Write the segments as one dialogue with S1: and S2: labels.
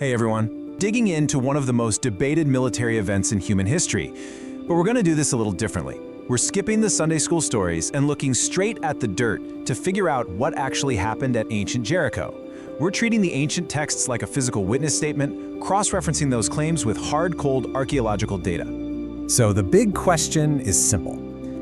S1: Hey everyone, digging into one of the most debated military events in human history. But we're going to do this a little differently. We're skipping the Sunday school stories and looking straight at the dirt to figure out what actually happened at ancient Jericho. We're treating the ancient texts like a physical witness statement, cross-referencing those claims with hard, cold archaeological data.
S2: So the big question is simple.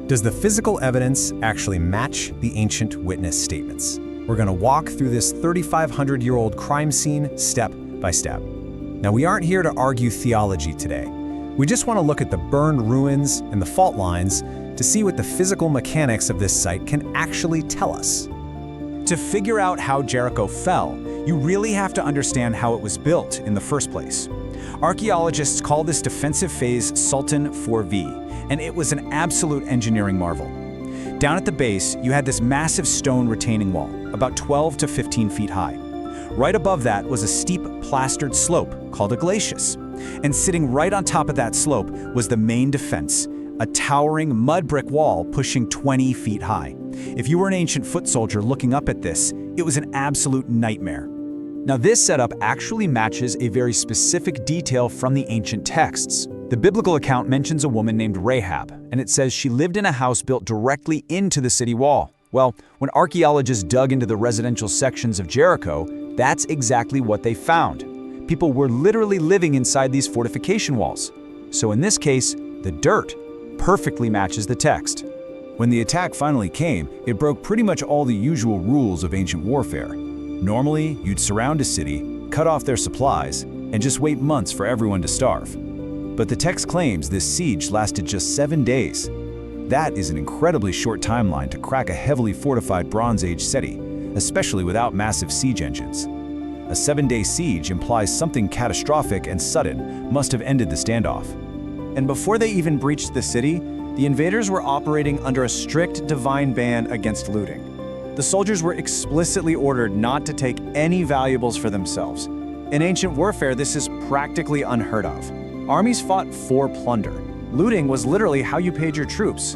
S2: Does the physical evidence actually match the ancient witness statements? We're going to walk through this 3,500-year-old crime scene step by step. Now, we aren't here to argue theology today. We just want to look at the burned ruins and the fault lines to see what the physical mechanics of this site can actually tell us.
S3: To figure out how Jericho fell, you really have to understand how it was built in the first place. Archaeologists call this defensive phase Sultan 4V, and it was an absolute engineering marvel. Down at the base, you had this massive stone retaining wall, about 12 to 15 feet high. Right above that was a steep plastered slope called a glacis. And sitting right on top of that slope was the main defense, a towering mud brick wall pushing 20 feet high. If you were an ancient foot soldier looking up at this, it was an absolute nightmare. Now, this setup actually matches a very specific detail from the ancient texts. The biblical account mentions a woman named Rahab, and it says she lived in a house built directly into the city wall. Well, when archaeologists dug into the residential sections of Jericho, that's exactly what they found. People were literally living inside these fortification walls. So in this case, the dirt perfectly matches the text.
S1: When the attack finally came, it broke pretty much all the usual rules of ancient warfare. Normally, you'd surround a city, cut off their supplies, and just wait months for everyone to starve. But the text claims this siege lasted just 7 days. That is an incredibly short timeline to crack a heavily fortified Bronze Age city, especially without massive siege engines. A 7-day siege implies something catastrophic and sudden must have ended the standoff.
S3: And before they even breached the city, the invaders were operating under a strict divine ban against looting. The soldiers were explicitly ordered not to take any valuables for themselves. In ancient warfare, this is practically unheard of. Armies fought for plunder. Looting was literally how you paid your troops.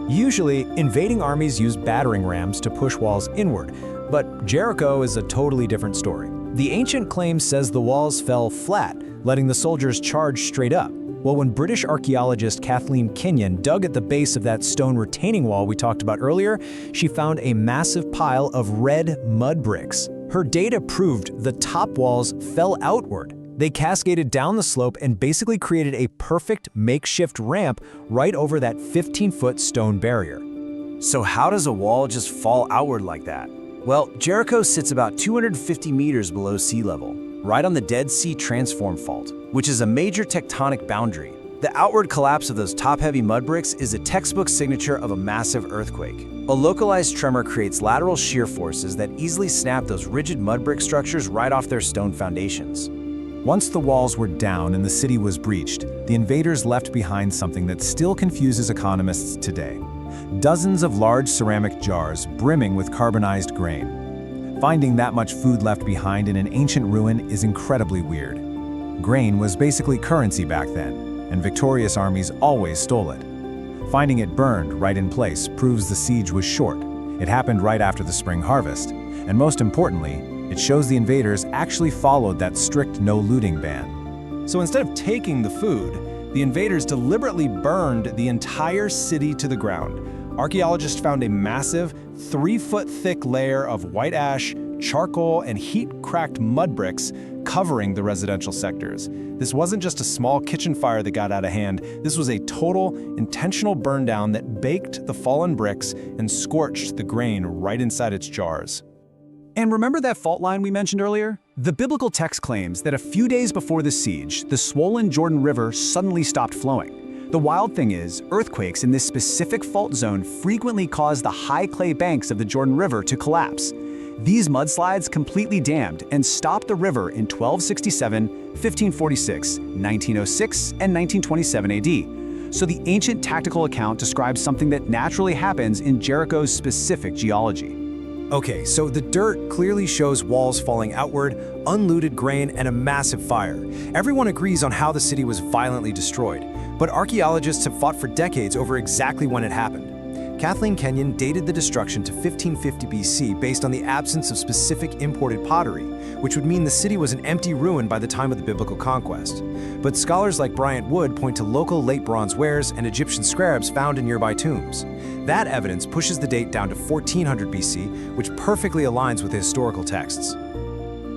S2: Usually, invading armies use battering rams to push walls inward, but Jericho is a totally different story. The ancient claim says the walls fell flat, letting the soldiers charge straight up. Well, when British archaeologist Kenyon dug at the base of that stone retaining wall we talked about earlier, she found a massive pile of red mud bricks. Her data proved the top walls fell outward. They cascaded down the slope and basically created a perfect makeshift ramp right over that 15-foot stone barrier.
S3: So how does a wall just fall outward like that? Well, Jericho sits about 250 meters below sea level, right on the Dead Sea Transform Fault, which is a major tectonic boundary. The outward collapse of those top-heavy mud bricks is a textbook signature of a massive earthquake. A localized tremor creates lateral shear forces that easily snap those rigid mud brick structures right off their stone foundations.
S2: Once the walls were down and the city was breached, the invaders left behind something that still confuses economists today. Dozens of large ceramic jars brimming with carbonized grain. Finding that much food left behind in an ancient ruin is incredibly weird. Grain was basically currency back then, and victorious armies always stole it. Finding it burned right in place proves the siege was short. It happened right after the spring harvest, and most importantly, it shows the invaders actually followed that strict no-looting ban.
S1: So instead of taking the food, the invaders deliberately burned the entire city to the ground. Archaeologists found a massive, 3-foot-thick layer of white ash, charcoal, and heat-cracked mud bricks covering the residential sectors. This wasn't just a small kitchen fire that got out of hand. This was a total, intentional burn down that baked the fallen bricks and scorched the grain right inside its jars.
S3: And remember that fault line we mentioned earlier? The biblical text claims that a few days before the siege, the swollen Jordan River suddenly stopped flowing. The wild thing is, earthquakes in this specific fault zone frequently cause the high clay banks of the Jordan River to collapse. These mudslides completely dammed and stopped the river in 1267, 1546, 1906, and 1927 AD. So the ancient tactical account describes something that naturally happens in Jericho's specific geology.
S2: Okay, so the dirt clearly shows walls falling outward, unlooted grain, and a massive fire. Everyone agrees on how the city was violently destroyed, but archaeologists have fought for decades over exactly when it happened. Kathleen Kenyon dated the destruction to 1550 BC based on the absence of specific imported pottery, which would mean the city was an empty ruin by the time of the biblical conquest. But scholars like Bryant Wood point to local late bronze wares and Egyptian scarabs found in nearby tombs. That evidence pushes the date down to 1400 BC, which perfectly aligns with the historical texts.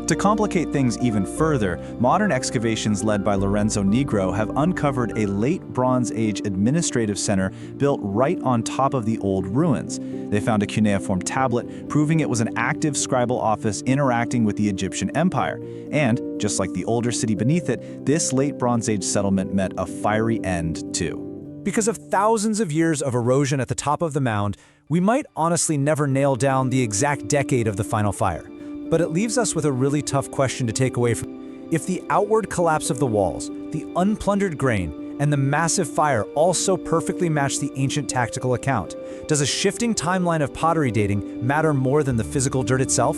S1: To complicate things even further, modern excavations led by Lorenzo Nigro have uncovered a late Bronze Age administrative center built right on top of the old ruins. They found a cuneiform tablet, proving it was an active scribal office interacting with the Egyptian Empire. And, just like the older city beneath it, this late Bronze Age settlement met a fiery end, too.
S3: Because of thousands of years of erosion at the top of the mound, we might honestly never nail down the exact decade of the final fire. But it leaves us with a really tough question to take away from. If the outward collapse of the walls, the unplundered grain, and the massive fire all so perfectly match the ancient tactical account, does a shifting timeline of pottery dating matter more than the physical dirt itself?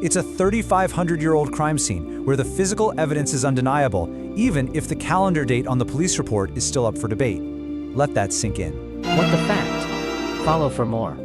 S3: It's a 3,500-year-old crime scene where the physical evidence is undeniable, even if the calendar date on the police report is still up for debate. Let that sink in.
S4: What the Fact? Follow for more.